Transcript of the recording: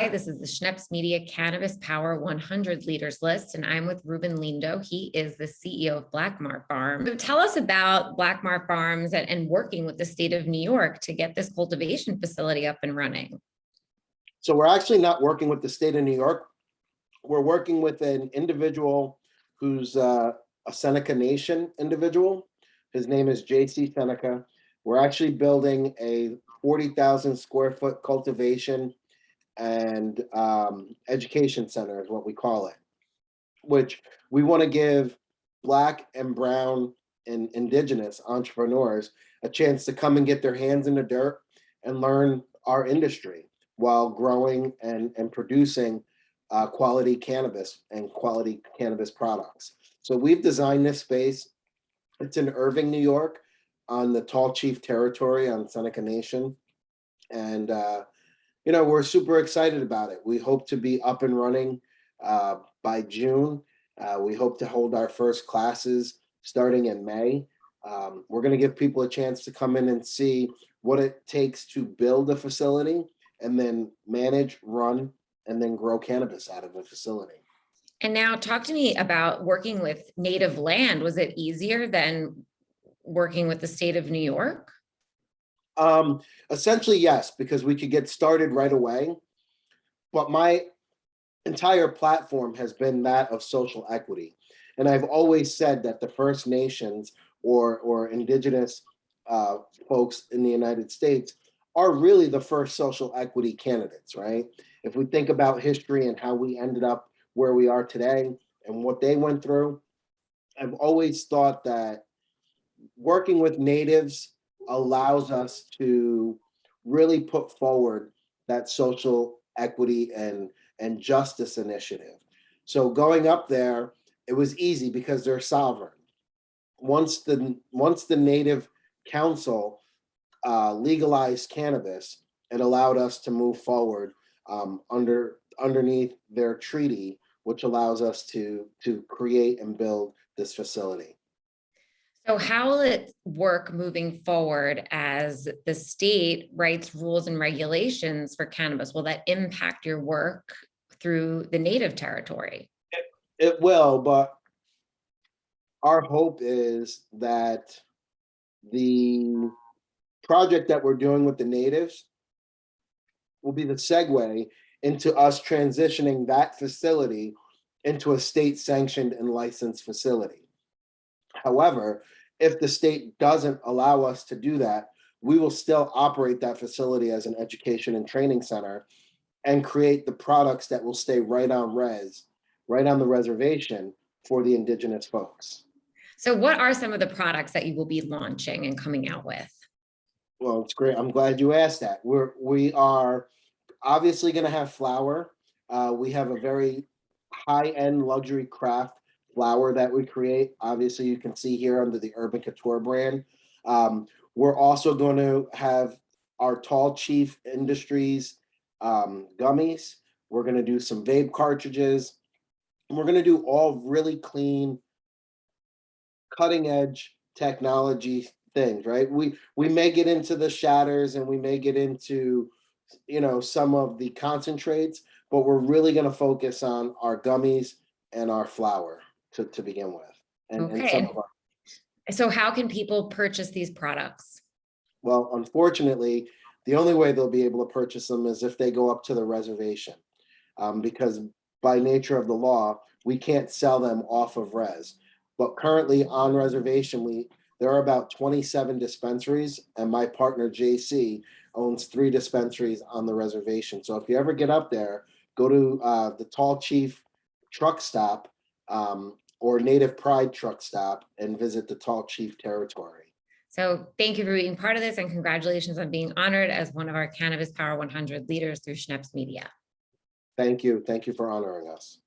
Hi, this is the Schneps Media Cannabis Power 100 Leaders List, and I'm with Ruben Lindo. He is the CEO of Blak Farms. So tell us about Blak Farms and working with the state of New York to get this cultivation facility up and running. So we're actually not working with the state of New York. We're working with an individual who's a Seneca Nation individual. His name is JC Seneca. We're actually building a 40,000 square foot cultivation and education center is what we call it, which we want to give Black and brown and indigenous entrepreneurs a chance to come and get their hands in the dirt and learn our industry while growing and producing quality cannabis and quality cannabis products. So we've designed this space. It's in Irving, New York, on the Tall Chief territory on Seneca Nation. And we're super excited about it. We hope to be up and running by June. We hope to hold our first classes starting in May. We're going to give people a chance to come in and see what it takes to build a facility and then manage, run, and then grow cannabis out of a facility. And now talk to me about working with native land. Was it easier than working with the state of New York? Essentially, yes, because we could get started right away. But my entire platform has been that of social equity. And I've always said that the First Nations or indigenous folks in the United States are really the first social equity candidates, right? If we think about history and how we ended up where we are today and what they went through, I've always thought that working with natives allows us to really put forward that social equity and justice initiative. So going up there, it was easy because they're sovereign. Once the Native Council legalized cannabis, it allowed us to move forward underneath their treaty, which allows us to create and build this facility. So how will it work moving forward as the state writes rules and regulations for cannabis? Will that impact your work through the native territory? It will, but our hope is that the project that we're doing with the natives will be the segue into us transitioning that facility into a state-sanctioned and licensed facility. However, if the state doesn't allow us to do that, we will still operate that facility as an education and training center and create the products that will stay right on the reservation for the indigenous folks. So what are some of the products that you will be launching and coming out with? Well, it's great. I'm glad you asked that. We are obviously going to have flower. We have a very high-end luxury craft flower that we create. Obviously, you can see here under the Urban Couture brand. We're also going to have our Tall Chief Industries gummies. We're going to do some vape cartridges. And we're going to do all really clean, cutting-edge technology things, right? We may get into the shatters and we may get into some of the concentrates, but we're really going to focus on our gummies and our flower to begin with. And some of our. So how can people purchase these products? Well, unfortunately, the only way they'll be able to purchase them is if they go up to the reservation, because by nature of the law, we can't sell them off of res. But currently on reservation, there are about 27 dispensaries, and my partner JC owns 3 dispensaries on the reservation. So if you ever get up there, go to the Tall Chief truck stop or Native Pride truck stop and visit the Tall Chief territory. So thank you for being part of this, and congratulations on being honored as one of our Cannabis Power 100 leaders through Schneps Media. Thank you. Thank you for honoring us.